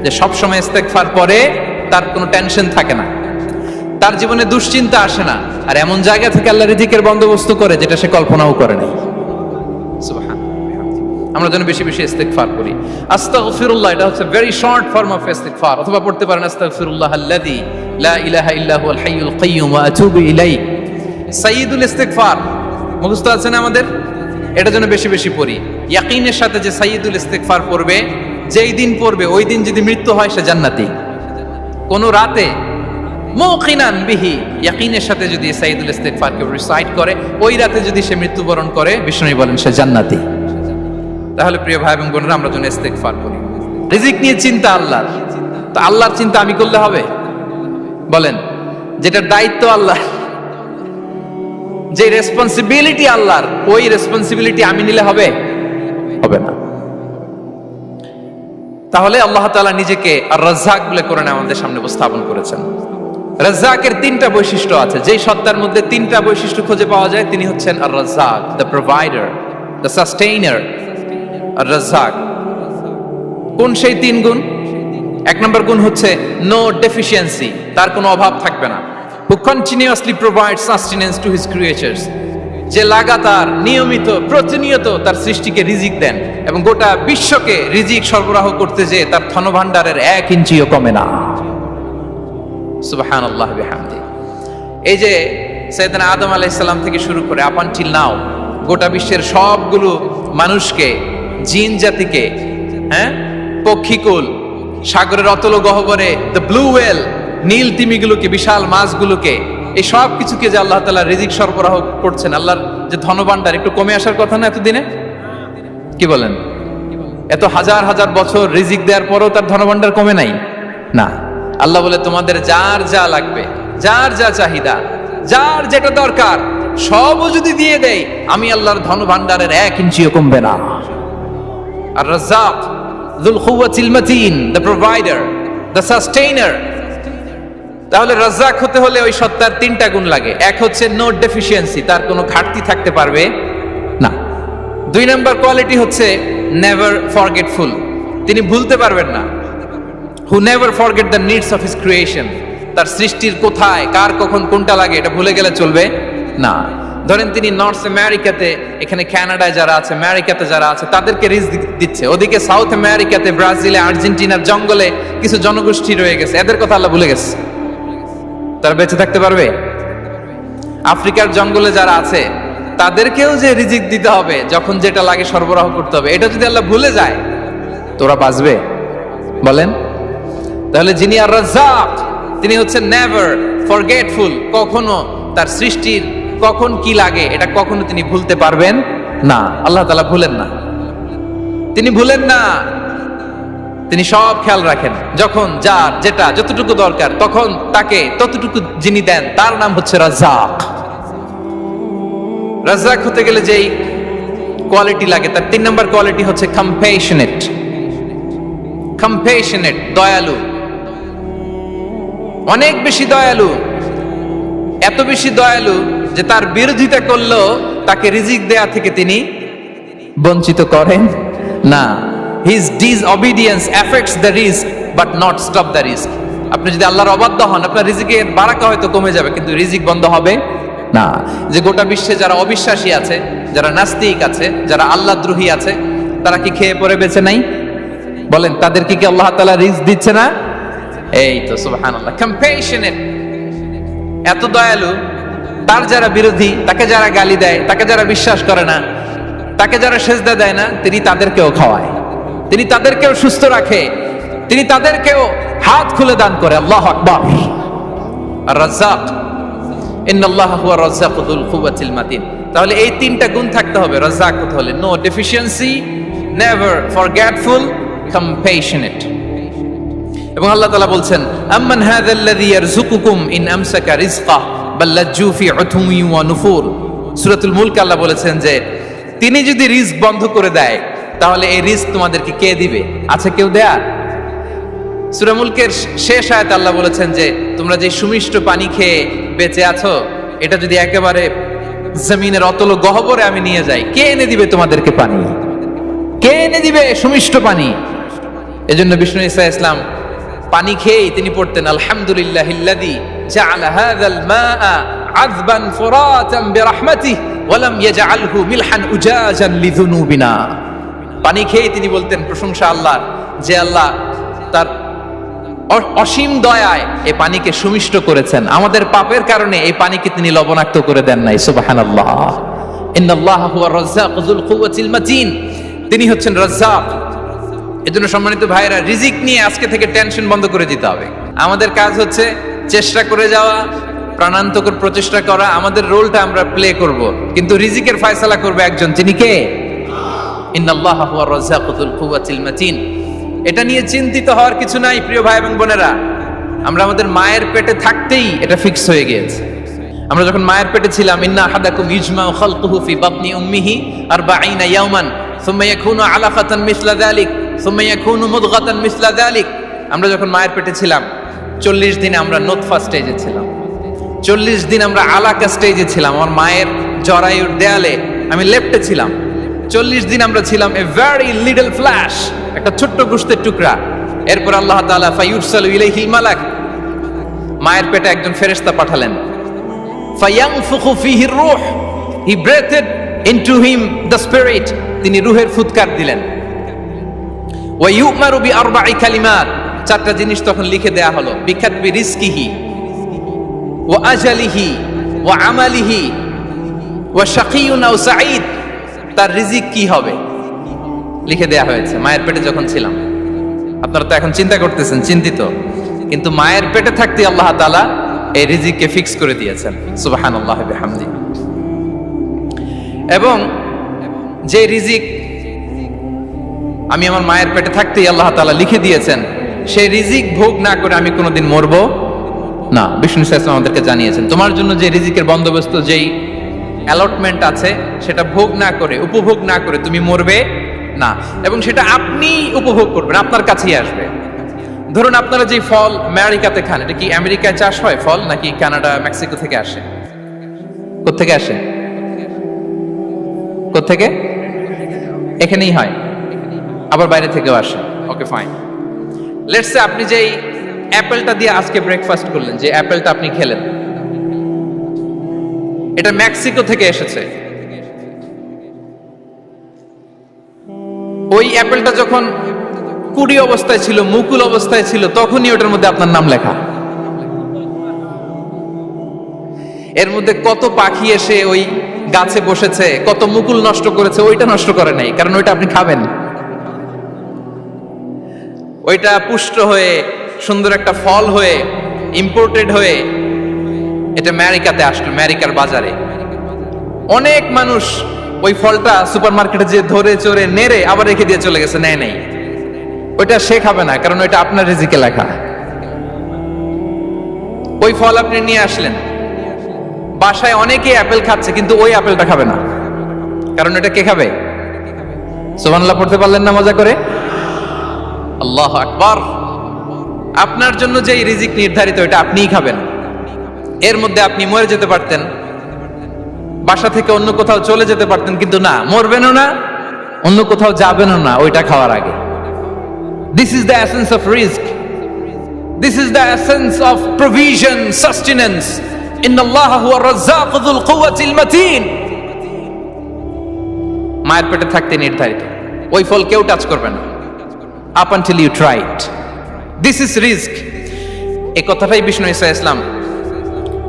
যে সব সময় ইস্তেগফার পরে তার কোনো টেনশন থাকে না, তার জীবনে দুশ্চিন্তা আসে না, আর এমন জায়গা থেকে আল্লাহ রিজিকের বন্দোবস্ত করে যেটা সে কল্পনাও করে নাই। আমরা যেন বেশি বেশি ইস্তেগফার করি। আস্তাগফিরুল্লাহ, এটা হচ্ছে ভেরি শর্ট ফর্ম অফ ইস্তেগফার। অথবা পড়তে পারেন আস্তাগফিরুল্লাহ আল্লাযী লা ইলাহা ইল্লা হুয়াল হাইয়ুল কাইয়্যুম ওয়া আতুবু ইলাইহি। সাইয়্যিদুল ইস্তেগফার মুখস্থ আছে না আমাদের? এটা যেন বেশি বেশি পড়ি। ইয়াকিনের সাথে যে সাইয়্যিদুল ইস্তেগফার পড়বে, যেই দিন পড়বে ওই দিন যদি মৃত্যু হয় সে জান্নাতি। কোন রাতে মুকিনান বিহি, ইয়াকিনের সাথে যদি সাইয়্যিদুল ইস্তেগফারকে রিসাইট করে, ওই রাতে যদি সে মৃত্যুবরণ করে, বিষ্ণু বলেন সে জান্নাতি। তাহলে প্রিয় ভাই এবং বোনেরা, আমরা যেন ইস্তেগফার করি। রিজিক নিয়ে চিন্তা আল্লাহর, তো আল্লাহর চিন্তা আমি করলে হবে? বলেন, যেটার দায়িত্ব আল্লাহ, যে রেসপন্সিবিলিটি আল্লাহর, ওই রেসপন্সিবিলিটি আমি নিলে হবে? হবে না। তাহলে আল্লাহ তাআলা নিজেকে আর রাজ্জাক বলে কোরআনে আমাদের সামনে উপস্থাপন করেছেন। রাজ্জাকের তিনটা বৈশিষ্ট্য আছে। যেই সত্তার মধ্যে তিনটা বৈশিষ্ট্য খুঁজে পাওয়া যায়, তিনি হচ্ছেন Ar Razzaq, the provider, the sustainer. Ar Razzaq কোন সেই তিন গুণ? এক নম্বর গুণ হচ্ছে নো ডেফিসিয়েন্সি, তার কোনো অভাব থাকবে না। হু continuously provide sustenance to his creatures, যে লাগাতার নিয়মিত প্রতিনিয়ত তার সৃষ্টিকে রিজিক দেন এবং গোটা বিশ্বকে রিজিক সরবরাহ করতে যে তার ধনভাণ্ডারের 1 ইঞ্চিও কমে না। সুবহানাল্লাহ বিহামদি। এই যে সাইয়েদনা আদম আলাইহিস সালাম থেকে শুরু করে আপ আনটিল নাও গোটা বিশ্বের সবগুলো মানুষকে, জিন জাতিকে, পক্ষীকুল, সাগরের অতল গহ্বরে দ্য ব্লু ওয়েল, নীল তিমিগুলোকে, বিশাল মাছগুলোকে, এই সব কিছুকে যে আল্লাহ তাআলা রিজিক সরবরাহ করছেন, আল্লাহর যে ধনভাণ্ডার একটু কমে আসার কথা না এতদিনে? কি বলেন? এত হাজার হাজার বছর রিজিক দেওয়ার পরেও তার ধনভাণ্ডার কমে নাই? না। আল্লাহ বলে, তোমাদের যার যা লাগবে, যার যা চাহিদা, যার যেটা দরকার, সবও যদি দিয়ে দেয়, আমি আল্লাহর ধনভাণ্ডারের 1 ইঞ্চিও কমবে না। আর Razzak, যুল কুওয়াতিল মাতিন, the provider, the sustainer. তাহলে রাজ্জাক হতে হলে ওই সত্তার তিনটা গুণ লাগে। এক হচ্ছে নো ডেফিসিয়েন্সি, তার কোনো ঘাটতি থাকতে পারবে না। 2 নম্বর কোয়ালিটি হচ্ছে নেভার ফরগেটফুল, তিনি ভুলতে পারবেন না। Who never forget the needs of his creation, তার সৃষ্টির কোথায়, কার, কখন, কোনটা লাগে এটা ভুলে গেলে চলবে না। ধরেন তিনি নর্থ আমেরিকাতে, এখানে কানাডায় যারা আছে, আমেরিকাতে যারা আছে, তাদেরকে রিজিক দিচ্ছে। ওদিকে সাউথ আমেরিকাতে, ব্রাজিলে, আর্জেন্টিনার জঙ্গলে কিছু জনগোষ্ঠী রয়ে গেছে, এদের কথা আল্লাহ ভুলে গেছে। তারা বেঁচে থাকতে পারবে? আফ্রিকার জঙ্গলে যারা আছে তাদেরকেও যে রিজিক দিতে হবে, যখন যেটা লাগে সরবরাহ করতে হবে, এটা যদি আল্লাহ ভুলে যায়, তোরা বাঁচবে? বলেন। তাহলে যিনি আর রাজ্জাক, তিনি হচ্ছেন নেভার ফরগেটফুল, কখনো তার সৃষ্টির কখন কি লাগে এটা কখনো তিনি ভুলতে পারবেন না। আল্লাহ তাআলা ভুলেন না, তিনি ভুলেন না, তিনি সব খেয়াল রাখেন। যখন যার যেটা যতটুকু দরকার, তখন তাকে ততটুকু যিনি দেন, তার নাম হচ্ছে রাজ্জাক। রাজ্জাক হতে গেলে যেই কোয়ালিটি লাগে, তার 3 নম্বর কোয়ালিটি হচ্ছে কম্প্যাশনেট। কম্প্যাশনেট, দয়ালু, অনেক বেশি দয়ালু। এত বেশি দয়ালু যে তার বিরোধিতা করলেও তাকে রিজিক দেয়া থেকে তিনি বঞ্চিত করেন না। His disobedience affects the risk but not stop the risk. আপনি যদি আল্লাহর অবাধ্য হন, আপনার রিজিকের বারাকা হয়তো কমে যাবে, কিন্তু রিজিক বন্ধ হবে না। যে গোটা বিশ্বে যারা অবিশ্বাসী আছে, যারা নাস্তিক আছে, যারা আল্লাহদ্রোহী আছে, তারা কি খেয়ে পরে বেঁচে নাই? বলেন, তাদেরকে কি আল্লাহ তাআলা রিজিক দিচ্ছে না? এই তো সুবহানাল্লাহ। কম্প্যাশনেট, এত দয়ালু, তার যারা বিরোধী, তাকে যারা গালি দেয়, তাকে যারা বিশ্বাস করে না, তাকে যারা সেজদা দেয় না, তিনি তাদেরকেও খাওয়ায়, তিনি তাদেরকেও সুস্থ রাখে, তিনি তাদেরকেও হাত খুলে দান করে। আল্লাহু আকবার। আর রাজ্জাক, ইন্নাল্লাহা হুয়া রাজ্জাকু যুল কুওয়াতিল মাতিন। তাহলে এই 3টা গুণ থাকতে হবে রাজ্জাক হতে হলে। No deficiency, never forgetful, compassionate. এবং আল্লাহ তাআলা বলছেন, আম্মান হাযাল্লাযী ইয়ারযুকুকুম ইন আমসাকা রিজকাহ বাল লাজ্জু ফি উতুমি ওয়া নুফুর। সূরাতুল মুলক আল্লাহ বলেছেন যে তিনি যদি রিজক বন্ধ করে দেয়, তাহলে এই রিজক তোমাদেরকে কে দিবে? আছে কেউ দেয়ার? সূরা মুলকের শেষ আয়াতে আল্লাহ বলেছেন যে তোমরা যে সুমিষ্ট পানি খেয়ে বেঁচে আছো, এটা যদি একেবারে জমিনের অতল গহ্বরে আমি নিয়ে যাই, কে এনে দিবে তোমাদেরকে পানি? কে এনে দিবে সুমিষ্ট পানি? এজন্য বিষ্ণু ঈসা ইসলাম পানি খেয়েই তিনি পড়তেন আলহামদুলিল্লাহিল্লাযী জাআলা হাযাল মাআ আযবান ফুরাতান বিরাহমাতিহি ওয়া লাম ইয়াজআলহু মিলহান উজাজান লিযুনুবিনা। পানি খেয়েই তিনি বলতেন প্রশংসা আল্লাহর, যে আল্লাহ তার অসীম দয়ায় এই পানিকে সুমিষ্ট করেছেন, আমাদের পাপের কারণে এই পানিকে তিনি লবণাক্ত করে দেন নাই। সুবহানাল্লাহ। ইন্নাল্লাহা হুয়ার রাজ্জাকু যুল কুওয়াতিল মাতিন। তিনি হচ্ছেন রাজ্জাক। এজন্য সম্মানিত ভাইরা, রিজিক নিয়ে আজকে থেকে টেনশন বন্ধ করে দিতে হবে। আমাদের কাজ হচ্ছে চেষ্টা করে যাওয়া, প্রাণান্তকর প্রচেষ্টা করা, আমাদের রোলটা আমরা প্লে করব, কিন্তু রিজিকের ফয়সালা করবে একজন, তিনি কে? ইন্নাল্লাহা হুয়ার রাজ্জাকু যুল কুওয়াতিল মাতিন। এটা নিয়ে চিন্তিত হওয়ার কিছু নাই প্রিয় ভাই এবং বোনেরা। আমরা আমাদের মায়ের পেটে থাকতেই এটা ফিক্স হয়ে গিয়েছে। আমরা যখন মায়ের পেটে ছিলাম, ইন্না আহাদাকুম ইজমাউ খালকুহু ফি বাতনি উম্মিহি 40 ইয়াওমান সুম্মা ইয়াকুনু আলাকাতান মিসলা যালিক সুম্মা ইয়াকুনু মুদগাতান মিসলা যালিক। আমরা যখন মায়ের পেটে ছিলাম 40 দিন আমরা নুতফা স্টেজে ছিলাম, 40 দিন আমরা আলাকা স্টেজে ছিলাম। আমার মায়ের জরায়ুর দেয়ালে আমি লেপ্টে ছিলাম। 40 দিন আমরা ছিলাম এ ভেরি লিটল ফ্ল্যাশ, একটা ছোট্ট গোশতের টুকরা। এরপর আল্লাহ তাআলা ফায়ুরসালু ইলাইহিল মালাক, মায়ের পেটে একজন ফেরেশতা পাঠালেন। ফায়ানফুখু ফিহির রূহ, he breathed into him the spirit, তিনি রূহের ফুৎকার দিলেন। ওয়া ইউমারু বিআরবা'i কালিমাত, 4টা জিনিস তখন লিখে দেয়া হলো। বিকাতবি রিজকিহি ওয়া আজালিহি ওয়া আমালিহি ওয়া শাকিয়ুন আও সাঈদ, তার রিজিক কি হবে লিখে দেয়া হয়েছে মায়ের পেটে যখন ছিলাম। আপনারা তো এখন চিন্তা করতেছেন, চিন্তিত, কিন্তু মায়ের পেটে থাকতে আল্লাহ তাআলা এই রিজিককে ফিক্স করে দিয়েছেন। সুবহানাল্লাহি ওয়া বিহামদিহি। এবং যে রিজিক আমি আমার মায়ের পেটে থাকতেই আল্লাহ তাআলা লিখে দিয়েছেন, সেই রিজিক ভোগ না করে আমি কোনোদিন মরবো না। বিষ্ণু ইসলাম আমাদেরকে জানিয়েছেন, তোমার জন্য যে রিজিকের বন্দোবস্ত, যেই অ্যালটমেন্ট আছে, সেটা ভোগ না করে, উপভোগ না করে তুমি মরবে না। এবং সেটা আপনি উপভোগ করবেন, আপনার কাছেই আসবে। ধরুন আপনারা যে ফল আমেরিকাতে খান, এটা কি আমেরিকায় চাষ হয় ফল, নাকি কানাডা মেক্সিকো থেকে আসে? কোত্থেকে আসে? কোত্থেকে? এখানেই হয়, আবার বাইরে থেকেও আসে। Okay fine. লেটস সে আপনি যেই অ্যাপেলটা দিয়ে আজকে ব্রেকফাস্ট করলেন, যে অ্যাপেলটা আপনি খেলেন, এটা মেক্সিকো থেকে এসেছে। ওই অ্যাপেলটা যখন কুড়ি অবস্থায় ছিল, মুকুল অবস্থায় ছিল, তখনই ওটার মধ্যে আপনার নাম লেখা। এর মধ্যে কত পাখি এসে ওই গাছে বসেছে, কত মুকুল নষ্ট করেছে, ওইটা নষ্ট করে নাই, কারণ ওইটা আপনি খাবেন। ওইটা পুষ্ট হয়ে সুন্দর একটা ফল হয়ে ইম্পোর্টেড হয়ে এটা আমেরিকাতে আসলো, আমেরিকার বাজারে। অনেক মানুষ ওই ফলটা সুপারমার্কেটে যে ধরে চড়ে নেড়ে আবার রেখে দিয়ে চলে গেছে, নেয় নেই। ওইটা সে খাবে না, কারণ ওইটা আপনার রিজিকে লেখা। ওই ফল আপনি নিয়ে আসলেন, বাসায় অনেকে অ্যাপেল খাচ্ছে, কিন্তু ওই অ্যাপেলটা খাবে না, কারণ এটা কে খাবে? সুবহানাল্লাহ পড়তে পারলেন না মজা করে? আল্লাহু আকবার। আপনার জন্য যে রিজিক নির্ধারিত, এটা আপনিই খাবেন। এর মধ্যে আপনি মরে যেতে পারতেন, বাসা থেকে অন্য কোথাও চলে যেতে পারতেন, কিন্তু না, মরবেনও না, অন্য কোথাও যাবেনও না ওইটা খাওয়ার আগে। This is the essence of risk, this is the essence of provision, sustenance. ইন্নাল্লাহা হুয়ার রাজ্জাকু যুল কুওয়াতিল মাতিন। মায়ের পেটে থাকতে নির্ধারিত, ওই ফল কেউ টাচ করবে না up until you try it. This is risk. এই কথাটাই বিষ্ণু ঈসা ইসলাম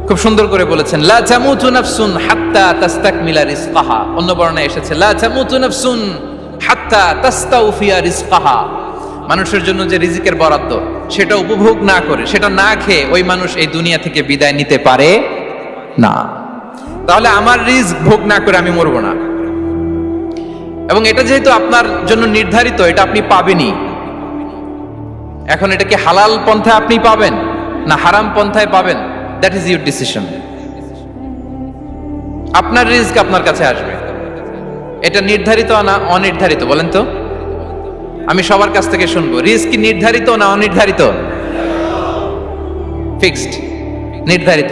খুব সুন্দর করে বলেছেন, লা তামুতু নাফসুন হাত্তা তাস্তাকমিলা রিজকাহা। অন্য বর্ণনায় এসেছে লা তামুতু নাফসুন হাত্তা তাস্তাউফিয়া রিজকাহা। মানুষের জন্য যে রিজিকের বরাদ্দ, সেটা উপভোগ না করে, সেটা না খেয়ে ওই মানুষ এই দুনিয়া থেকে বিদায় নিতে পারে না। তাহলে আমার রিস্ক ভোগ না করে আমি মরবো না। এবং এটা যেহেতু আপনার জন্য নির্ধারিত, এটা আপনি পাবেনই। এখন এটা কি হালাল পন্থায় আপনি পাবেন না হারাম পন্থায় পাবেন, দ্যাট ইজ ইউর ডিসিশন। আপনার রিস্ক আপনার কাছে আসবে। এটা নির্ধারিত না অনির্ধারিত বলেন তো? আমি সবার কাছ থেকে শুনবো, রিস্ক কি নির্ধারিত না অনির্ধারিত? ফিক্সড, নির্ধারিত।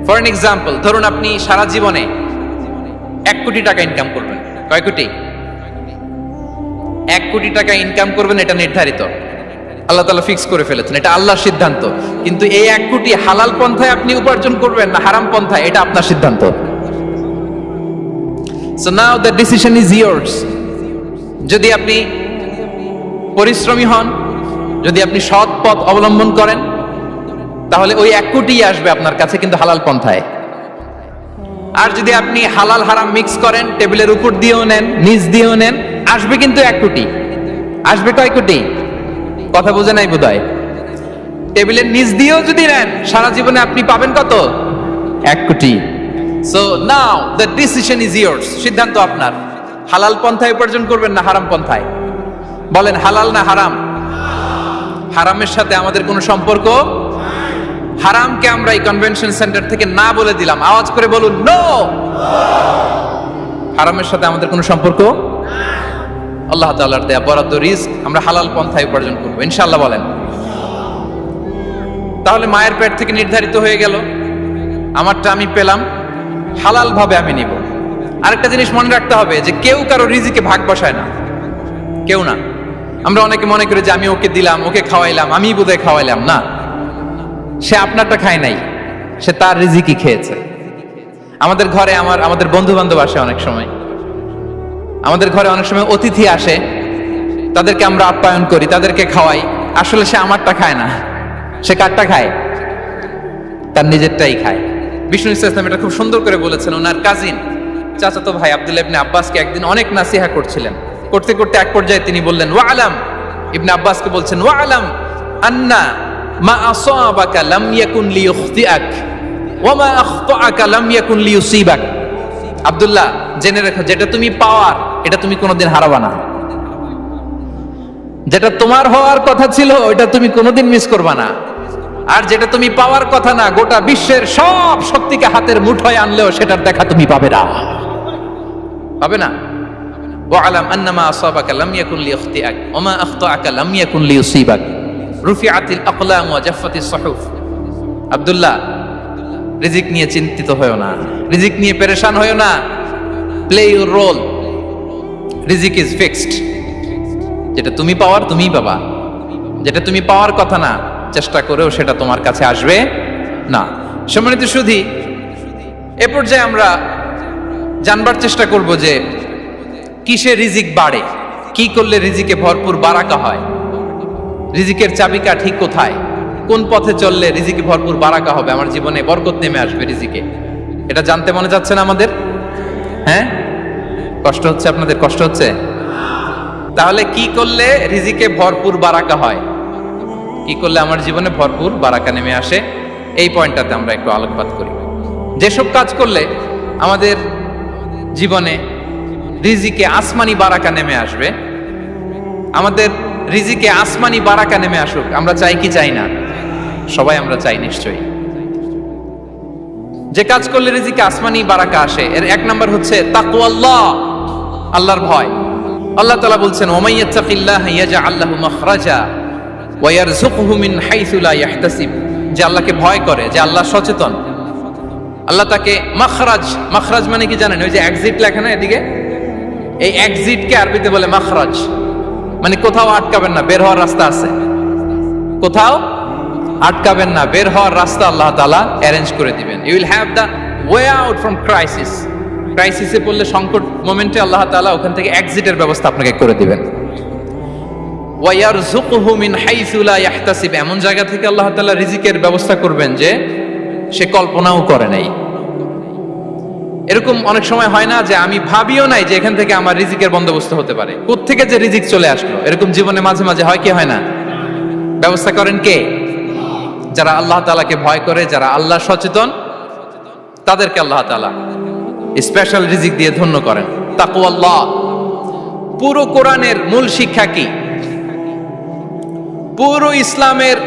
ফর এন এক্সাম্পল, ধরুন আপনি সারা জীবনে 1 কোটি টাকা ইনকাম করবেন। কয় কোটি? 1 কোটি টাকা ইনকাম করবেন, এটা নির্ধারিত, আল্লাহ তাআলা ফিক্স করে ফেলেছেন, এটা আল্লাহর সিদ্ধান্ত। কিন্তু এই 1 কোটি হালাল পন্থায় আপনি উপার্জন করবেন না হারাম পন্থায়, এটা আপনার সিদ্ধান্ত। So now the decision is yours. যদি আপনি পরিশ্রমী হন, যদি আপনি সৎ পথ অবলম্বন করেন, তাহলে ওই 1 কোটি আসবে আপনার কাছে, কিন্তু হালাল পন্থায়। আর যদি আপনি হালাল হারাম মিক্স করেন, টেবিলের উপর দিয়েও নেন, নিচ দিয়েও নেন, আসবে কিন্তু 1 কোটি। আসবে কয় কোটি? কথা বোঝে নাই বোধহয়। টেবিলের নিচ দিয়েও যদি নেন, সারা জীবনে আপনি পাবেন কত? 1 কোটি। So now the decision is years. সিদ্ধান্ত আপনার। হালাল পন্থায় উপার্জন করবেন না হারাম পন্থায়? বলেন, হালাল না হারাম? হারামের সাথে আমাদের কোনো সম্পর্ক? হারামকে আমরা এই কনভেনশন সেন্টার থেকে না বলে দিলাম, আওয়াজ করে বলুন নো। হারামের সাথে আমাদের কোনো সম্পর্ক? আল্লাহ তাআলার দেয়া বরাদ্দ রিজক আমরা হালাল পন্থায় উপার্জন করব ইনশাআল্লাহ। বলেন। তাহলে মায়ের পেট থেকে নির্ধারিত হয়ে গেল, আমারটা আমি পেলাম, হালাল ভাবে আমি নিব। আরেকটা জিনিস মনে রাখতে হবে যে কেউ কারো রিজিকে ভাগ বসায় না, কেউ না। আমরা অনেকে মনে করি যে আমি ওকে দিলাম, ওকে খাওয়াইলাম, আমি বোধহয় খাওয়াইলাম। না, সে আপনারটা খায় নাই, সে তার রিজিকই খেয়েছে। আমাদের ঘরে আমাদের বন্ধু বান্ধব আসে অনেক সময়, আমাদের ঘরে অনেক সময় অতিথি আসে, তাদেরকে আমরা আপ্যায়ন করি, তাদেরকে খাওয়াই। আসলে সে আমারটা খায় না, সে কারটা খায়? তার নিজেরটাই খায়। বিষ্ণু ইসলাম এটা খুব সুন্দর করে বলেছেন। ওনার কাজিন চাচাতো ভাই আব্দুল্লাহ ইবনে আব্বাসকে একদিন অনেক নাসিহা করছিলেন। করতে করতে এক পর্যায়ে তিনি বললেন, ওয়া আলাম, ইবনে আব্বাসকে বলছেন, ওয়া আলাম আন্না মা আসাবাকা লাম ইয়াকুন লিইখতিআক ওয়া মা আখতাআকা লাম ইয়াকুন লিইউসিবাক। আব্দুল্লাহ, জেনে রাখো, যেটা তুমি পাওয়ার এটা তুমি কোনোদিন হারাবা না। যেটা তোমার হওয়ার কথা ছিল ওটা তুমি কোনোদিন মিস করবা না। আর যেটা তুমি পাওয়ার কথা না, গোটা বিশ্বের সব শক্তিকে হাতের মুঠোয় আনলেও সেটার দেখা তুমি পাবে না, পাবে না। ওয়া আলাম আন্নামা আসাবাকা লাম ইয়াকুন লিইখতিআক ওয়া মা আখতাআকা লাম ইয়াকুন লিইউসিবাক রুফিআতিল আকলাম ওয়া জাফফাতিস সুহুফ। আব্দুল্লাহ, রিজিক নিয়ে চিন্তিত হয়ো না, রিজিক নিয়ে পেরেশান হয়ো না। প্লে ইউর রোল, রিজিক ইজ ফিক্সড। যেটা তুমি পাওয়ার তুমিই পাবা, যেটা তুমি পাওয়ার কথা না, চেষ্টা করেও সেটা তোমার কাছে আসবে না। সম্মানিত সুধী, এ পর্যায়ে আমরা জানবার চেষ্টা করব যে কিসে রিজিক বাড়ে, কি করলে রিজিকে ভরপুর বারাকা হয়, রিজিকের চাবিকাঠি কোথায়, কোন পথে চললে রিজিকে ভরপুর বারাকা হবে, আমার জীবনে বরকত নেমে আসবে রিজিকে। এটা জানতে মনে যাচ্ছে না আমাদের? হ্যাঁ, কষ্ট হচ্ছে আপনাদের? কষ্ট হচ্ছে? তাহলে কি করলে রিজিকে ভরপুর বারাকা হয়, কি করলে আমার জীবনে ভরপুর বারাকা নেমে আসে, এই পয়েন্টটাতে আমরা একটু আলোকপাত করি। যেসব কাজ করলে আমাদের জীবনে রিজিকে আসমানি বারাকা নেমে আসবে, আমাদের রিজিকে আসমানি বারাকা নেমে আসুক, আমরা চাই কি চাই না? সবাই আমরা চাই নিশ্চয়ই। যে কাজ করলে রিজিকে আসমানি বারাকা আসে, এর 1 নাম্বার হচ্ছে তাকওয়াল্লাহ, আল্লাহর ভয়। আল্লাহ তাআলা বলছেন, ওমাই ইয়াত্তাকিল্লাহা ইয়াজআল লাহু মাখরাজা ওয়া ইয়ারযুকহু মিন হাইসু লা ইয়াহতাসিব। যে আল্লাহকে ভয় করে, যে আল্লাহ সচেতন, আল্লাহ তাকে মাখরাজ, মাখরাজ মানে কি জানেন? ওই যে এক্সিট লেখা না এদিকে, এই এক্সিটকে আরবিতে বলে মাখরাজ, মানে কোথাও আটকাবেন না, বের হওয়ার রাস্তা আছে, কোথাও আটকাবেন না, বের হওয়ার রাস্তা আল্লাহ তাআলা অ্যারেঞ্জ করে দিবেন। You will have the way out from crisis. ক্রাইসিসে পড়লে, সংকট মোমেন্টে আল্লাহ তাআলা ওখান থেকে এক্সিটের ব্যবস্থা আপনাকে করে দিবেন। ওয়া ইয়ারযুকহু মিন হাইসু লা ইয়াহতাসিব, এমন জায়গা থেকে আল্লাহ তাআলা রিজিকের ব্যবস্থা করবেন যে সে কল্পনাও করে নাই। এরকম অনেক সময় হয় না যে আমি ভাবিও নাই যে এখান থেকে আমার রিজিকের বন্দোবস্ত হতে পারে, কোত্থেকে যে রিজিক চলে আসলো, এরকম জীবনে মাঝে মাঝে হয় কি হয় না? ব্যবস্থা করেন কে? যারা আল্লাহ তাআলাকে ভয় করে, যারা আল্লাহ সচেতন, তাদেরকে আল্লাহ তাআলা স্পেশাল রিজিক দিয়ে ধন্য করেন। তাকওয়াল্লাহ। পুরো কোরআনের মূল শিক্ষা কি? পুরো ইসলামের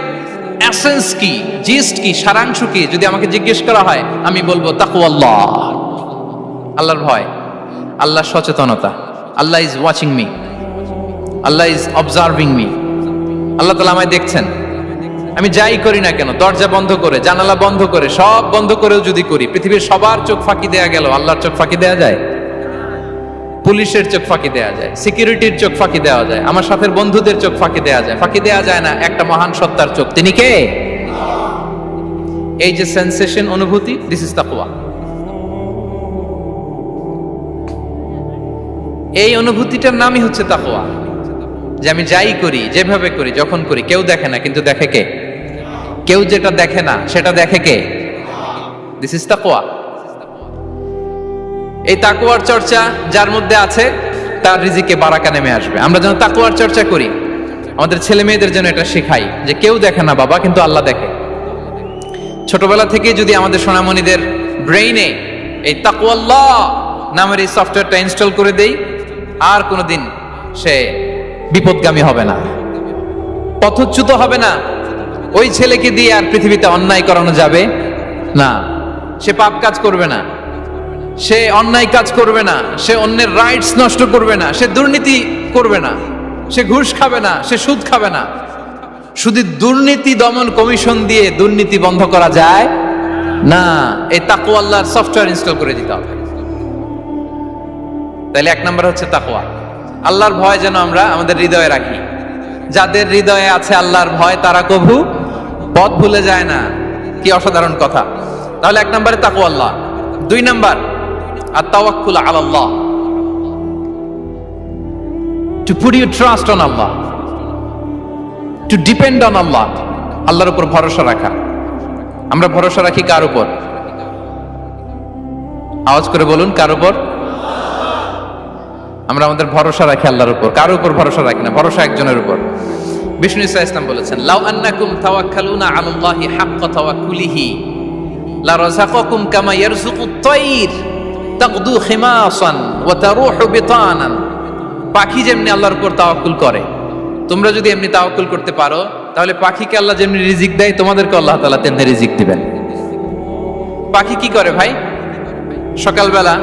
এসেন্স কি, জিস্ট কি, সারাংশ কি যদি আমাকে জিজ্ঞেস করা হয়, আমি বলবো তাকওয়াল্লাহ, আল্লাহর ভয়, আল্লাহর সচেতনতা। Allah is watching me, Allah is observing me. Allah তাআলা আমায় দেখছেন, আমি যাই করি না কেন, দরজা বন্ধ করে, জানালা বন্ধ করে, সব বন্ধ করেও যদি করি, পৃথিবীর সবার চোখ ফাঁকি দেয়া গেল, আল্লাহর চোখ ফাঁকি দেয়া যায়? পুলিশের চোখ ফাঁকি দেওয়া যায়, সিকিউরিটির চোখ ফাঁকি দেওয়া যায়, আমার সাথের বন্ধুদের চোখ ফাঁকি দেওয়া যায়, ফাঁকি দেওয়া যায় না একটা মহান সত্তার চোখ। তিনি কে? এই যে সেন্সেশন, অনুভূতি, দিস ইজ তাকওয়া। এই অনুভূতিটার নামই হচ্ছে তাকওয়া, যে আমি যাই করি, যেভাবে করি, যখন করি, কেউ দেখে না কিন্তু দেখে কে? কেউ যেটা দেখে না সেটা দেখে কে? দিস ইজ তাকওয়া। এই তাকওয়ার চর্চা যার মধ্যে আছে তার রিজিকে বারাকা নেমে আসবে। আমরা যেন তাকওয়ার চর্চা করি, আমাদের ছেলে মেয়েদের যেন এটা শেখাই যে কেউ দেখে না বাবা, কিন্তু আল্লাহ দেখে। ছোটবেলা থেকে যদি আমাদের সোনামণিদের ব্রেইনে এই তাকওয়াল্লাহ নামের এই সফটওয়্যারটা ইনস্টল করে দেই, আর কোনোদিন সে বিপদগামী হবে না, পথচ্যুত হবে না। ওই ছেলেকে দিয়ে আর পৃথিবীতে অন্যায় করানো যাবে না, সে পাপ কাজ করবে না, সে অন্যায় কাজ করবে না, সে অন্যের রাইটস নষ্ট করবে না, সে দুর্নীতি করবে না, সে ঘুষ খাবে না, সে সুদ খাবে না। শুধু দুর্নীতি দমন কমিশন দিয়ে দুর্নীতি বন্ধ করা যায় না, এই তাকওয়া আল্লাহর সফটওয়্যার ইনস্টল করে দিতে হবে। তাহলে এক নাম্বার হচ্ছে তাকওয়া। আল্লাহর ভয় যেন আমরা আমাদের হৃদয়ে রাখি। যাদের হৃদয়ে আছে আল্লাহর ভয় তারা কভু পথ ভুলে যায় না। কি অসাধারণ কথা! তাহলে এক নম্বরে তাকওয়া আল্লাহ। দুই number আত-তাওয়াক্কুল আলাল্লাহ, to put your trust on Allah, to depend on Allah, আল্লাহর উপর ভরসা রাখা। আমরা ভরসা রাখি কার উপর? আওয়াজ করে বলুন, কার উপর? আমরা আমাদের ভরসা রাখি আল্লাহর উপর, কার উপর ভরসা রাখি না, ভরসা একজনের উপর। বিষ্ণু ইসা ইসলাম বলেছেন, লাউ আন্নাকুম তাওয়াক্কালুনা আলাল্লাহি হাক্কা তাওয়াক্কুলিহি লা রাযাকাকুম কামা ইয়ারযুকুত তায়র তাকদু খিমাসান ওয়া তারুহু বিতানান। পাখি যেমনি আল্লাহর উপর তাওয়াক্কুল করে, তোমরা যদি এমনি তাওয়াক্কুল করতে পারো, তাহলে পাখিকে আল্লাহ যেমনি রিজিক দেয়, তোমাদেরকে আল্লাহ তাআলা তেমনি রিজিক দিবেন। পাখি কি করে ভাই? সকালবেলা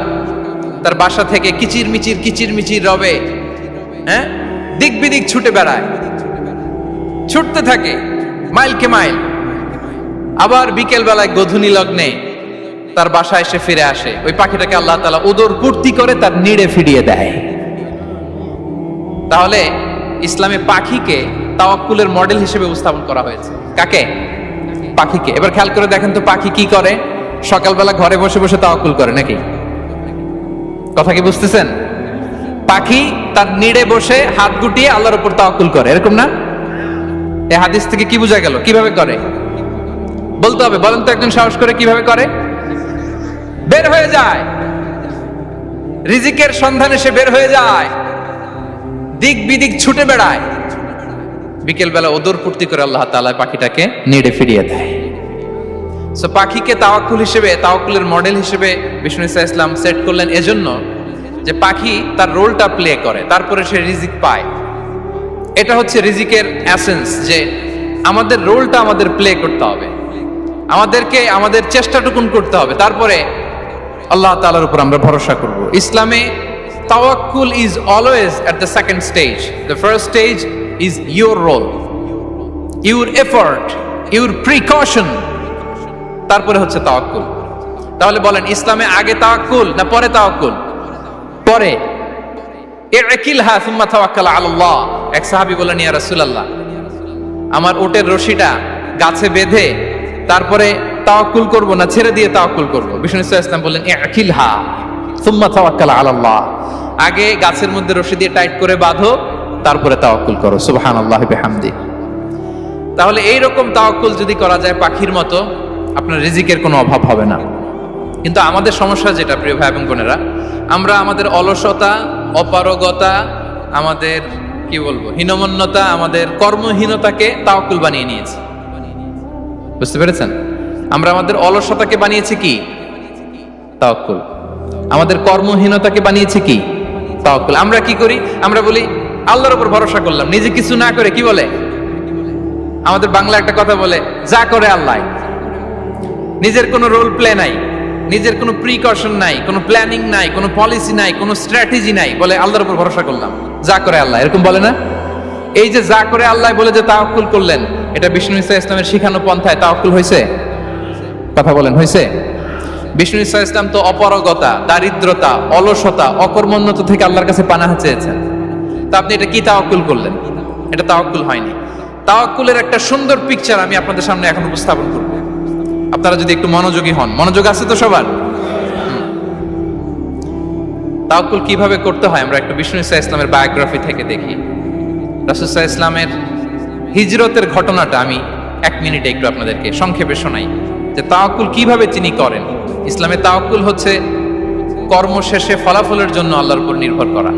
তার বাসা থেকে কিচিরমিচির রবে, হ্যাঁ, দিক বিদিক ছুটে বেড়ায়, ছুটতে থাকে মাইলকে মাইল। আবার বিকেল বেলায় গোধূলি লগ্নে তার বাসায় এসে ফিরে আসে। ওই পাখিটাকে আল্লাহ তাআলা উদর পূর্তি করে তার নিড়ে ফিরিয়ে দেয়। তাহলে ইসলামে পাখিকে তাওয়াক্কুলের মডেল হিসেবে উপস্থাপন করা হয়েছে। কাকে? পাখিকে। এবার খেয়াল করে দেখেন তো, পাখি কি করে? সকালবেলা ঘরে বসে বসে তাওয়াক্কুল করে নাকি? কথা কি বুঝতেছেন? পাখি তার নিড়ে বসে হাত গুটিয়ে আল্লাহর উপর তাওয়াক্কুল করে, এরকম না? এই হাদিস থেকে কি বোঝা গেল? কিভাবে করে বলতে হবে, বলেন তো একজন সাহস করে, কিভাবে করে? বের হয়ে যায়, রিজিকের সন্ধানে সে বের হয়ে যায়, দিক বিদিক ছুটে বেড়ায়। বিকেল বেলা ওদর পূর্তি করে আল্লাহ তাআলা পাখিটাকে নিড়ে ফিরিয়ে দেয়। সো পাখিকে তাওয়াক্কুল হিসেবে, তাওয়াক্কুলের মডেল হিসেবে বিষ্ণু ইসা ইসলাম সেট করলেন এজন্য যে পাখি তার রোলটা প্লে করে, তারপরে সে রিজিক পায়। এটা হচ্ছে রিজিকের এসেন্স, যে আমাদের রোলটা আমাদের প্লে করতে হবে, আমাদেরকে আমাদের চেষ্টাটুকুন করতে হবে, তারপরে আল্লাহ তাআলার উপর আমরা ভরসা করব। ইসলামে তাওয়াক্কুল is always at the second stage. The first stage is your role, your effort, your precaution, তারপরে হচ্ছে তাওয়াক্কুল। তাহলে বলেন, ইসলামে আগে তাওয়াক্কুল না পরে তাওয়াক্কুল? পরে। ইকিলহা সুম্মা তাওয়াক্কাল আলাল্লাহ। এক সাহাবী বলেন, ইয়া রাসূলুল্লাহ, আমার ওটের রশিটা গাছে বেঁধে তারপরে তাওয়াক্কুল করব না ছেড়ে দিয়ে তাওয়াক্কুল করব? বিষ্ণু ইসলাম বললেন, ইকিলহা সুম্মা তাওয়াক্কাল আলাল্লাহ। আগে গাছের মধ্যে রশি দিয়ে টাইট করে বাঁধো, তারপরে তাওয়াক্কুল করো। সুবহানাল্লাহি বিহামদি। তাহলে এই রকম তাওয়াক্কুল যদি করা যায় পাখির মতো, আপনার রিজিকের কোনো অভাব হবে না। কিন্তু আমাদের সমস্যা যেটা, প্রিয় ভাই এবং বোনেরা, আমরা আমাদের অলসতা, অপারগতা, আমাদের কি বলবো, হীনমন্যতা, আমাদের কর্মহীনতাকে তাওয়াক্কুল বানিয়ে নিয়েছি। বুঝতে পেরেছেন? আমরা আমাদের অলসতাকে বানিয়েছি কি? তাওয়াক্কুল। আমাদের কর্মহীনতাকে বানিয়েছি কি? তাওয়াক্কুল। আমরা কি করি? আমরা বলি আল্লাহর উপর ভরসা করলাম, নিজে কিছু না করে। কি বলে? আমাদের বাংলা একটা কথা বলে, যা করে আল্লাহ। নিজের কোনো রোল প্লে নাই, নিজের কোনো প্রিকশন নাই, কোনো প্ল্যানিং নাই, কোনো পলিসি নাই, কোনো স্ট্র্যাটেজি নাই, বলে আল্লাহর উপর ভরসা করলাম, যা করে আল্লাহ। এরকম বলে না? এই যে যা করে আল্লাহ বলে যে তাওয়াক্কুল করলেন, এটা বিষ্ণু ইসা ইসলামের শিখানো পন্থায় তাওয়াক্কুল হয়েছে? কথা বলেন, হয়েছে? বিষ্ণু ইসা ইসলাম তো অপারগতা, দারিদ্রতা, অলসতা, অকর্মণ্যতা থেকে আল্লাহর কাছে পানাহ চেয়েছেন। তা আপনি এটা কি তাওয়াক্কুল করলেন? এটা তাওয়াক্কুল হয়নি। তাওয়াক্কুলের একটা সুন্দর পিকচার আমি আপনাদের সামনে এখন উপস্থাপন করব, আপনারা যদি একটু মনোযোগী হন। মনোযোগ আছে তো সবার? তাওয়াক্কুল কিভাবে করতে হয় আমরা একটু বিষ্ণু ইসা ইসলামের বায়োগ্রাফি থেকে দেখি। রাসূল সাল্লাল্লাহু আলাইহি ইসলামের হিজরতের ঘটনাটা আমি 1 মিনিটে একটু আপনাদেরকে সংক্ষেপে শোনাই, যে তাওয়াক্কুল কিভাবে তিনি করেন। ইসলামে তাওয়াক্কুল হচ্ছে কর্ম শেষে ফলাফলের জন্য আল্লাহর উপর নির্ভর করা।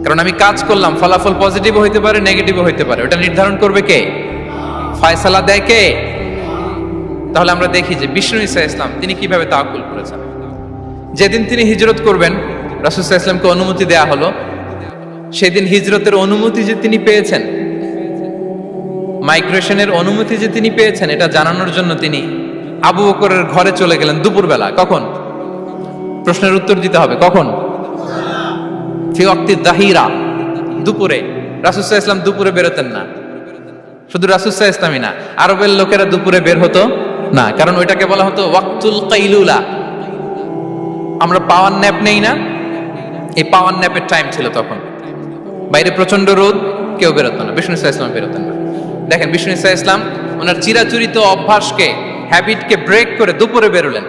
কারণ আমি কাজ করলাম, ফলাফল পজিটিভও হইতে পারে, নেগেটিভও হইতে পারে, ওটা নির্ধারণ করবে কে? ফয়সালা দেয় কে? তাহলে আমরা দেখি যে বিষ্ণু ইসা ইসলাম তিনি কিভাবে তাওয়াক্কুল করেছেন। যেদিন তিনি হিজরত করবেন, রাসূল সাল্লাল্লাহু আলাইহি ওয়াসাল্লামকে অনুমতি দেয়া হলো, সেদিন হিজরতের অনুমতি যে তিনি পেয়েছেন, মাইগ্রেশনের অনুমতি যে তিনি পেয়েছেন, এটা জানানোর জন্য তিনি আবু বকরের ঘরে চলে গেলেন দুপুরবেলা। কখন? প্রশ্নের উত্তর দিতে হবে, কখন? ফি ওয়াক্তি যাহিরা, দুপুরে। রাসূল সাল্লাল্লাহু আলাইহি ওয়াসাল্লাম দুপুরে বেরোতেন না। শুধু রাসূল সাল্লাল্লাহু আলাইহি ওয়াসাল্লামই না, আরবের লোকেরা দুপুরে বের হতো না, কারণ ওইটাকে বলা হতো ওয়াক্তুল কাইলুলা। আমরা পাওয়ার ন্যাপ নেই না, এই পাওয়ার ন্যাপের টাইম ছিল তখন। বাইরে প্রচন্ড রোদ, কেউ বেরোতো না, বিষ্ণু ইসা ইসলাম বেরোতেন না। দেখেন বিষ্ণু ইসা ইসলাম ওনার চিরাচরিত অভ্যাসকে, হ্যাবিটকে ব্রেক করে দুপুরে বেরোলেন।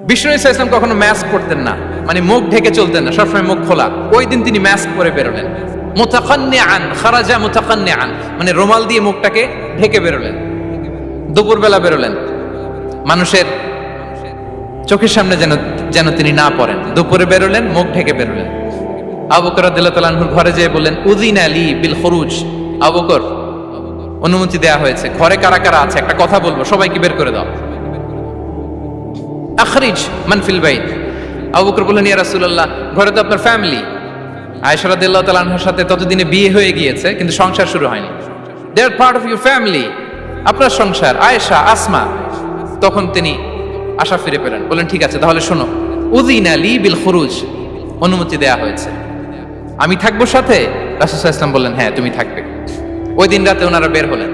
বিষ্ণু ইসা ইসলাম কখনো মাস্ক পরতেন না, মানে মুখ ঢেকে চলতেন না, সবসময় মুখ খোলা। ওই দিন তিনি মাস্ক পরে বেরোলেন। মুতাকান্নিআন, খারাজা মুতাকান্নিআন, মানে রুমাল দিয়ে মুখটাকে ঢেকে বেরোলেন। দুপুরবেলা বেরোলেন, মানুষের চোখের সামনে যেন তিনি না পড়েন। দুপুরে বেরোলেন, মুখ ঢেকে বেরোলেন। আবু বকর রাদিয়াল্লাহু তাআলা আনহুর ঘরে যেয়ে বললেন, উযিনা লি বিল খুরুজ। আবু বকর, অনুমতি দেয়া হয়েছে, ঘরে কারা কারা আছে একটা কথা বলবো, সবাইকে বের করে দাও। আখরিজ মান ফিল বাইত। আবু বকর বললেন, ইয়া রাসূলুল্লাহ, ঘরে তো আপনার ফ্যামিলি। আয়েশা রাদিয়াল্লাহু তাআলা আনহার সাথে ততদিনে বিয়ে হয়ে গিয়েছে, কিন্তু সংসার শুরু হয়নি। দে আর পার্ট অফ ইউর ফ্যামিলি, আপনার সংসার, আয়েশা, আসমা। তখন তিনি আশা ফিরে পেলেন, বললেন ঠিক আছে তাহলে শোনো, উযিনা লি বিল খুরুজ, অনুমতি দেয়া হয়েছে, আমি থাকবো সাথে? রাসূল সাল্লাল্লাহু আলাইহি ওয়াসাল্লাম বললেন, হ্যাঁ তুমি থাকবে। ওই দিন রাতে ওনারা বের হলেন।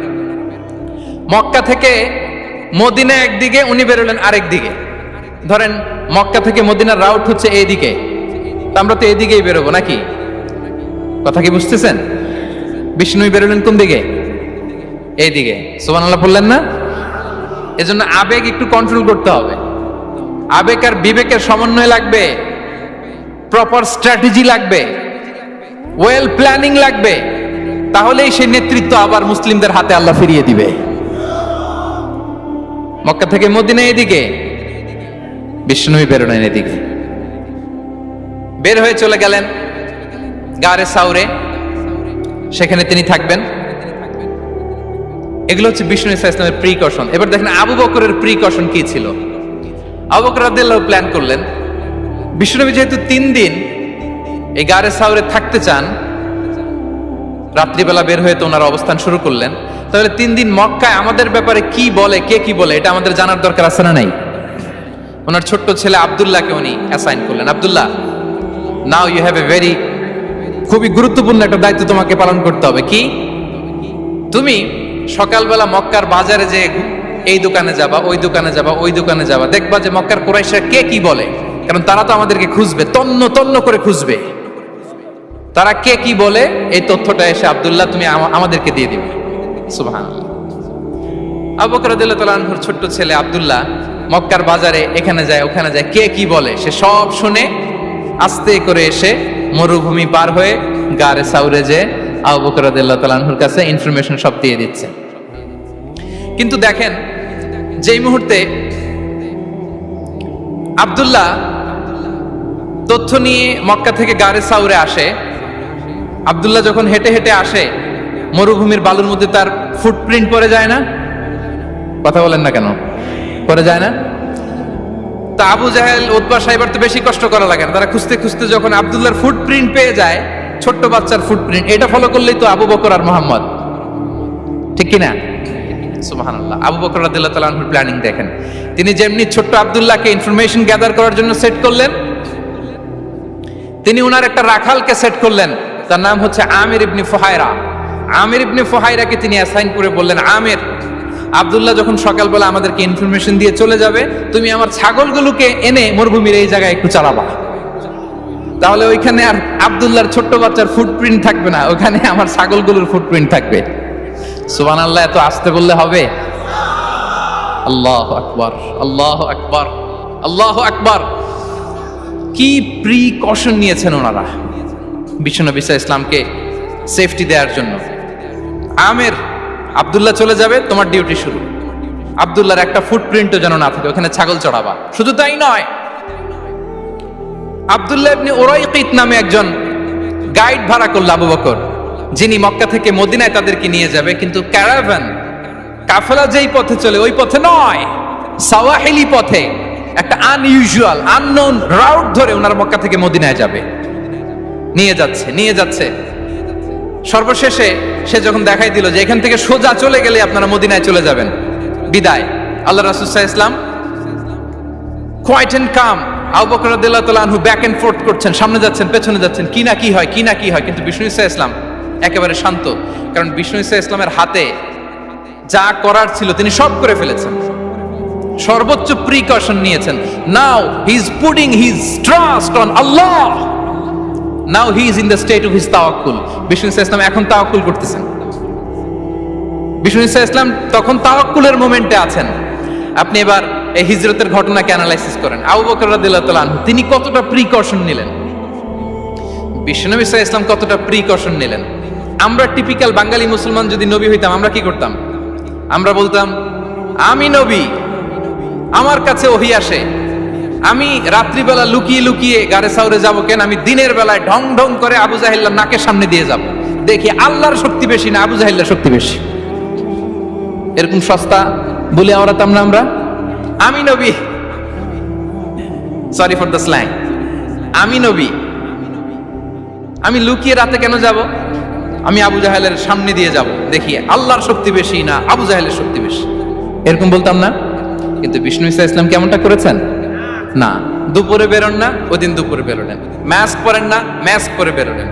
মক্কা থেকে মদিনা একদিকে, উনি বেরোলেন আরেক দিকে। ধরেন মক্কা থেকে মদিনার রাউট হচ্ছে এইদিকে, তো আমরা তো এইদিকেই বেরোবো নাকি? কথা কি বুঝতেছেন? বিষ্ণু বেরোলেন কোন দিকে? এইদিকে। সুবহানাল্লাহ বললেন না? এজন্য আবেগ একটু কন্ট্রোল করতে হবে। আবেগ আর বিবেকের সমন্বয় লাগবে, প্রপার স্ট্র্যাটেজি লাগবে, ওয়েল প্ল্যানিং লাগবে, তাহলেই সেই নেতৃত্ব আবার মুসলিমদের হাতে আল্লাহ ফিরিয়ে দিবে। মক্কা থেকে মদিনা এদিকে, বিষ্ণু বেরোলেন এদিকে। বের হয়ে চলে গেলেন গারে সাউরে, সেখানে তিনি থাকবেন। এগুলো হচ্ছে বিষ্ণু ইসা ইসলামের প্রিকশন। এবার দেখেন আবু বকরের প্রিকশন কি ছিল। আবু বকর রাদিয়াল্লাহু প্ল্যান করলেন, বিষ্ণুনবী যেহেতু 3 দিন এই গারে সাউরে থাকতে চান, রাত্রিবেলা বের হয়ে তো ওনার অবস্থান শুরু করলেন, তাহলে 3 দিন মক্কায় আমাদের ব্যাপারে কি বলে, কে কি বলে, এটা আমাদের জানার দরকার আছে না নাই? ওনার ছোট্ট ছেলে আব্দুল্লাহকে উনি অ্যাসাইন করলেন। Abdullah, now you have a very, খুবই গুরুত্বপূর্ণ একটা দায়িত্ব তোমাকে পালন করতে হবে। কি? তুমি সকালবেলা মক্কার বাজারে যে এই দোকানে যাবা, ওই দোকানে যাবা, ওই দোকানে যাবা, দেখবা যে মক্কার কুরাইশরা কে কি বলে, কারণ তারা তো আমাদেরকে খুঁজবে, তন্ন তন্ন করে খুঁজবে। তারা কে কি বলে এই তথ্যটা এসে আব্দুল্লাহ তুমি আমাদেরকে দিয়ে দিবে। সুবহানাল্লাহ। আবু বকর রাদিয়াল্লাহু তাআলা আনহুর ছোট্ট ছেলে আব্দুল্লাহ মক্কার বাজারে এখানে যায় ওখানে যায়, কে কি বলে সে সব শুনে আস্তে করে এসে মরুভূমি পার হয়ে গারে সাউরে যে আবু বকর রাদিয়াল্লাহু তাআলা আনহুর কাছে ইনফরমেশন সব দিয়ে দিচ্ছে। কিন্তু দেখেন যেই মুহূর্তে আব্দুল্লাহ তথ্য নিয়ে মক্কা থেকে গারে সাউরে আসে, আব্দুল্লাহ যখন হেঁটে হেঁটে আসে, মরুভূমির বালুর মধ্যে তার ফুটপ্রিন্ট পড়ে যায় না? কথা বলেন না কেন? পড়ে যায় না? তা আবু জাহেল, উতবা সাইবার তো বেশি কষ্ট করা লাগে না, তারা খুঁজতে খুঁজতে যখন আব্দুল্লাহর ফুটপ্রিন্ট পেয়ে যায়, ছোট্ট বাচ্চার ফুটপ্রিন্ট, এটা ফলো করলেই তো আবু বকর আর মুহাম্মদ, ঠিক কিনা? সুবহানাল্লাহ। আবু বকর রাদিয়াল্লাহু তাআলা আনহুর প্ল্যানিং দেখেন, তিনি যেমনি ছোট্ট আব্দুল্লাহকে ইনফরমেশন গ্যাদার করার জন্য সেট করলেন, তিনি ওনার একটা রাখালকে সেট করলেন, তার নাম হচ্ছে আমির ইবনে ফুহায়রা। আমির ইবনে ফুহায়রাকে তিনি অ্যাসাইন করে বললেন, আমির, আব্দুল্লাহ যখন সকালবেলা আমাদেরকে ইনফরমেশন দিয়ে চলে যাবে, তুমি আমার ছাগলগুলোকে এনে মরুভূমির এই জায়গায় একটু চালাবা। তাহলে ওইখানে আর আব্দুল্লাহর ছোট্ট বাচ্চার ফুটপ্রিন্ট থাকবে না, ওখানে আমার ছাগলগুলোর ফুটপ্রিন্ট থাকবে। সুবহানাল্লাহ, এত আসতে বললে হবে? আল্লাহু আকবার, আল্লাহু আকবার, আল্লাহু আকবার। কি প্রিকশন নিয়েছেন ওনারা বিশ্বনবী সাল্লাল্লাহু আলাইহি ইসলামকে সেফটি দেওয়ার জন্য। আমের, আব্দুল্লাহ চলে যাবে, তোমার ডিউটি শুরু। আব্দুল্লাহর একটা ফুটপ্রিন্টও যেন না থাকে, ওখানে ছাগল চড়াবা। শুধু তাই নয়, আব্দুল্লাহ ইবনে উরাইকিত নামে একজন গাইড ভাড়া করল আবু বকর, যিনি মক্কা থেকে মদিনায় তাদেরকে নিয়ে যাবে। কিন্তু ক্যারাভান, কাফেলা যেই পথে চলে ওই পথে নয়, সাওয়াহিলি পথে, একটা আনইউজুয়াল আননোন রাউট ধরে ওনার মক্কা থেকে মদিনায় যাবে। নিয়ে যাচ্ছে সর্বশেষে সে যখন দেখাই দিল যে এখান থেকে সোজা চলে গেলে আপনারা মদিনায় চলে যাবেন, বিদায়। আল্লাহ রাসূল সাল্লাল্লাহু আলাইহি ওয়াসাল্লাম কোয়াইট এন্ড কাম, আবু বকর রাদিয়াল্লাহু তাআলা আনহু ব্যাক এন্ড ফোর্থ করছেন, সামনে যাচ্ছেন পেছনে যাচ্ছেন, কি না কি হয়। কিন্তু বিষ্ণু সাল্লাল্লাহু আলাইহি ওয়াসাল্লাম একেবারে শান্ত, কারণ বিষ্ণু সাল্লাল্লাহু আলাইহি ওয়াসাল্লামের হাতে যা করার ছিল তিনি সব করে ফেলেছেন, সর্বোচ্চ প্রিকশন নিয়েছেন। Now he is putting his trust on Allah, now he is in the state of his তাওয়াক্কুল। বিষ্ণু সাল্লাল্লাহু আলাইহি ওয়াসাল্লাম এখন তাওয়াক্কুল করতেছেন। বিষ্ণু সাল্লাল্লাহু আলাইহি ওয়াসাল্লাম তখন তাওয়াক্কুলের মোমেন্টে আছেন। আপনি এবার এই হিজরতের ঘটনাকে অ্যানালাইসিস করেন। আবু বকর রাদিয়াল্লাহু তাআলা আনহু তিনি কতটা প্রিকশন নিলেন, বিশ্বনবী সাল্লাল্লাহু আলাইহি ওয়াসাল্লাম কতটা প্রিকশন নিলেন। আমরা টিপিক্যাল বাঙালি মুসলমান যদি নবী হইতাম, আমরা কি করতাম? আমরা বলতাম, আমি নবী, আমার কাছে ওহী আসে, আমি রাত্রিবেলা লুকিয়ে লুকিয়ে গারে সাউরে যাব কেন? আমি দিনের বেলায় ঢং ঢং করে আবু জাহেল্লার নাকের সামনে দিয়ে যাব, দেখি আল্লাহর শক্তি বেশি না আবু জাহেল্লার শক্তি বেশি। এরকম সস্তা বলে আওড়াতাম না আমরা? আমি নবী, সরি ফর দ্য স্ল্যাং, আমি নবী, আমি লুকিয়ে রাতে কেন যাব? আমি আবু জাহেলের সামনে দিয়ে যাব, দেখি আল্লাহর শক্তি বেশি না আবু জাহেলের শক্তি বেশি। এরকম বলতাম না? কিন্তু বিষ্ণু ইসা ইসলাম কেমনটা করেছেন? না, দুপুরে বেরোন না, ওই দিন দুপুরে বেরোলেন। মাস্ক পরেন না, মাস্ক পরে বেরোলেন।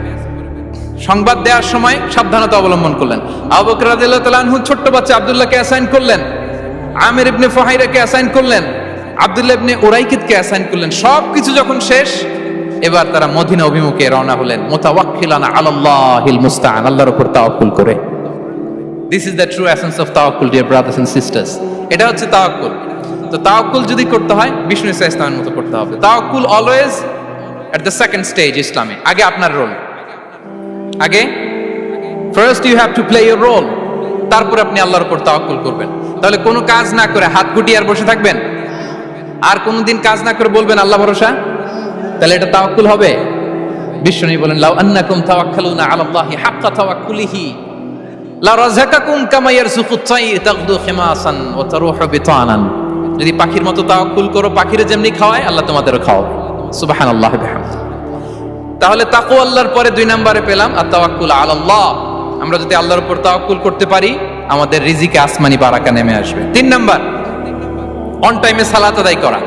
সংবাদ দেওয়ার সময় সাবধানতা অবলম্বন করলেন। আবু বকর রাদিয়াল্লাহু তাআলা আনহু ছোট্ট বাচ্চা আব্দুল্লাহকে অ্যাসাইন করলেন, আমির ইবনে ফুহাইরাকে অ্যাসাইন করলেন, আব্দুল্লাহ ইবনে উরাইকিতকে অ্যাসাইন করলেন। সবকিছু যখন শেষ, এবার তারা মদিনা অভিমুখে রওনা হলেন, মুতাওয়াক্কিলানা আলাল্লাহিল মুস্তাআন, আল্লাহর উপর তাওয়াক্কুল করে। This is the true essence of তাওয়াক্কুল, ডিয়ার ব্রাদার্স এন্ড সিস্টার্স। এটা হচ্ছে তাওয়াক্কুল। তো তাওয়াক্কুল যদি করতে হয় বিষ্ণু ইসা ইসলামের মতো করতে হবে। তাওয়াক্কুল always at the second stage ইসলামে। আগে আপনার রোল, আগে first you have to play your role, তারপর আপনি আল্লাহর উপর তাওয়াক্কুল করবেন। তাহলে কোনো কাজ না করে হাত গুটিয়ে আর বসে থাকবেন, আর কোনোদিন কাজ না করে বলবেন আল্লাহ ভরসা, তাহলে এটা তাওয়াক্কুল হবে? বিশ্বনবী বলেন, লাউ আন্নাকুম তাওয়াক্কালুনা আলাল্লাহি হাক্কা তাওয়াক্কুলিহি লা রাযাকাকুম কামা ইয়ারযুকুত তাইর তাগদু খিমাসান ওয়া তারুহু বিতানান। যদি পাখির মতো তাওয়াক্কুল করো, পাখিরে যেমনি খাওয়ায় আল্লাহ তোমাদেরও খাওয়াবে। সুবহানাল্লাহি বিহামদিহি। তাহলে তাকওয়া আল্লাহর পরে 2 নম্বরে পেলাম আর তাওয়াক্কুল আলাল্লাহ। আমরা যদি আল্লাহর উপর তাওয়াক্কুল করতে পারি, আমাদের রিজিকে আসমানি বারাকা নেমে আসবে। 3 নাম্বার, অন টাইমে সালাত আদায় করা।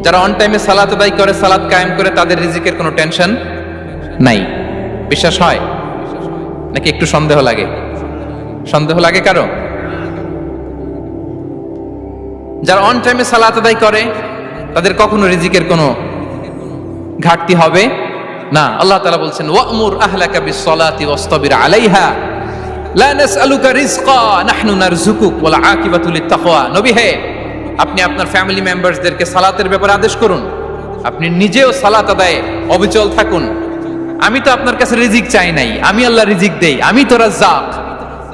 যারা অন টাইমে সালাত আদায় করে, সালাত কায়েম করে, তাদের রিজিকের কোনো টেনশন নাই। বিশ্বাস হয় নাকি একটু সন্দেহ লাগে? সন্দেহ লাগে কারো? যারা অন টাইমে সালাত আদায় করে তাদের কখনো রিজিকের কোনো ঘাটতি হবে না। আল্লাহ তাআলা বলছেন, ওয়া'মুর আহলাকা বিস-সালাতি ওয়াসতাবির আলাইহা লা নাসআলুকা রিজকা নাহনু নারযুকুক ওয়াল আকিবাতু লিত-তাকওয়া। নবী হে, আপনি আপনার ফ্যামিলি মেম্বারসদেরকে সালাতের ব্যাপারে আদেশ করুন, আপনি নিজেও সালাত আদায়ে অবিচল থাকুন। আমি তো আপনার কাছে রিজিক চাই নাই, আমি আল্লাহ রিজিক দেই, আমি তো রাজ্জাক।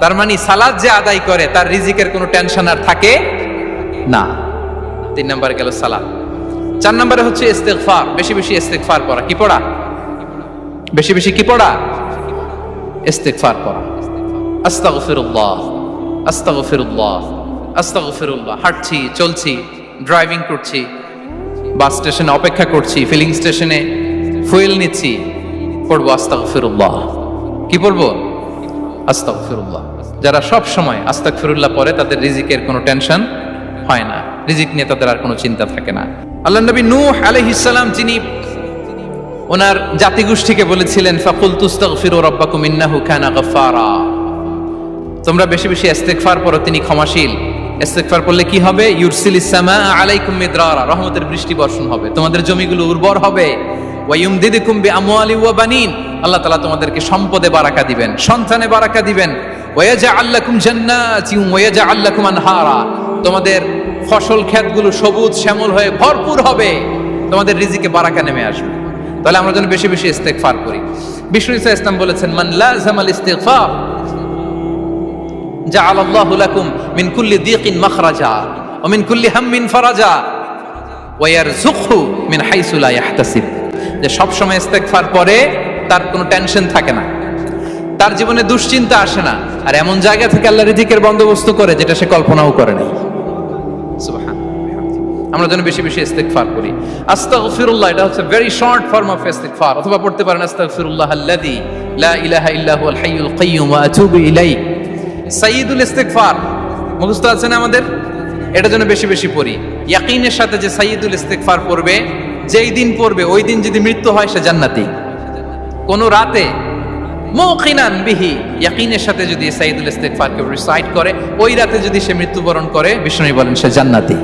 তার মানে সালাত যে আদায় করে তার রিজিকের কোনো টেনশন আর থাকে না। 3 নম্বরে গেল সালাত। 4 নম্বরে হচ্ছে ইস্তিগফার, বেশি বেশি ইস্তিগফার পড়া। কি পড়া? বেশি বেশি কি পড়া? ইস্তিগফার পড়া। আস্তাগফিরুল্লাহ, আস্তাগফিরুল্লাহ, আস্তাগফিরুল্লাহ। হাঁটছি, চলছি, ড্রাইভিং করছি, বাস স্টেশনে অপেক্ষা করছি, ফিলিং স্টেশনে ফুয়েল নিচ্ছি, পড়বো আস্তাগফিরুল্লাহ। কি পড়বো? আস্তাগফিরুল্লাহ। যারা সব সময় আস্তাগফিরুল্লাহ পড়ে তাদের রিজিকের কোনো টেনশন হয় না, রিজিক নিয়ে তাদের আর কোনো চিন্তা থাকে না। আল্লাহ নবী নূহ আলাইহিস সালাম, যিনি ওনার জাতিগোষ্ঠীকে বলেছিলেন, ফাকুলতু আস্তাগফিরু রাব্বাকুম ইন্নাহু কানা গাফফারা, তোমরা বেশি বেশি ইস্তেগফার পড়ো, তিনি ক্ষমাশীল। ইস্তেগফার করলে কি হবে? ইউরসিলিস সামা আলাইকুম মিদরারা, রহমতের বৃষ্টি বর্ষণ হবে, তোমাদের জমিগুলো উর্বর হবে। ওয়া ইউমদিদুকুম বিআমওয়ালি ওয়া বানিন, আল্লাহ তাআলা তোমাদেরকে সম্পদে বারাকা দিবেন, সন্তানে বারাকা দিবেন। ওয়া ইয়াজআল লাকুম জান্নাতিন ওয়া ইয়াজআল লাকুম আনহারা, তোমাদের ফসল ক্ষেতগুলো সবুজ শ্যামল হয়ে ভরপুর হবে, তোমাদের রিজিকে বারাকা নেমে আসবে। তাহলে আমরা যেন বেশি বেশি ইস্তেগফার করি। বিষ্ণু ঈসা ইসলাম বলেছেন, মান লাযামাল ইস্তিগফার জাআলাল্লাহু লাকুম মিন কুল্লি দিকিন মাখরাজা ওয়া মিন কুল্লি হাম্মিন ফারাজা ওয়া ইয়ারযুকহু মিন হাইসু লা ইয়াহতাসিব। যে সব সময় ইস্তেগফার করে তার কোনো টেনশন থাকে না, তার জীবনে দুশ্চিন্তা আসে না, আর এমন জায়গা থেকে আল্লাহ রিজিকের বন্দোবস্ত করে যেটা সে কল্পনাও করে নাই। সুবহানাল্লাহ। আমরা যেন বেশি বেশি ইস্তেগফার করি। আস্তাগফিরুল্লাহ, এটা হচ্ছে ভেরি শর্ট ফর্ম অফ ইস্তেগফার। অথবা পড়তে পারেন আস্তাগফিরুল্লাহ আল্লাযী লা ইলাহা ইল্লা হুয়াল হাইয়ুল কাইয়্যুম ওয়া আতুবু ইলাইহি। সাইয়্যিদুল ইস্তেগফার মুখস্থ আছে না আমাদের? এটা যেন বেশি বেশি পড়ি। ইয়াকিনের সাথে যে সাইয়্যিদুল ইস্তেগফার পড়বে, যেই দিন পড়বে ওই দিন যদি মৃত্যু হয় সে জান্নাতি। কোন রাতে মুকিনান বিহি, ইয়াকিনের সাথে যদি সাইয়্যিদুল ইস্তেগফারকে রিসাইট করে, ওই রাতে যদি সে মৃত্যুবরণ করে, বিষ্ণু বলেন সে জান্নাতি।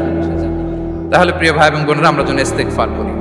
তাহলে প্রিয় ভাই এবং বোনেরা, আমরা যেন ইস্তেগফার করি।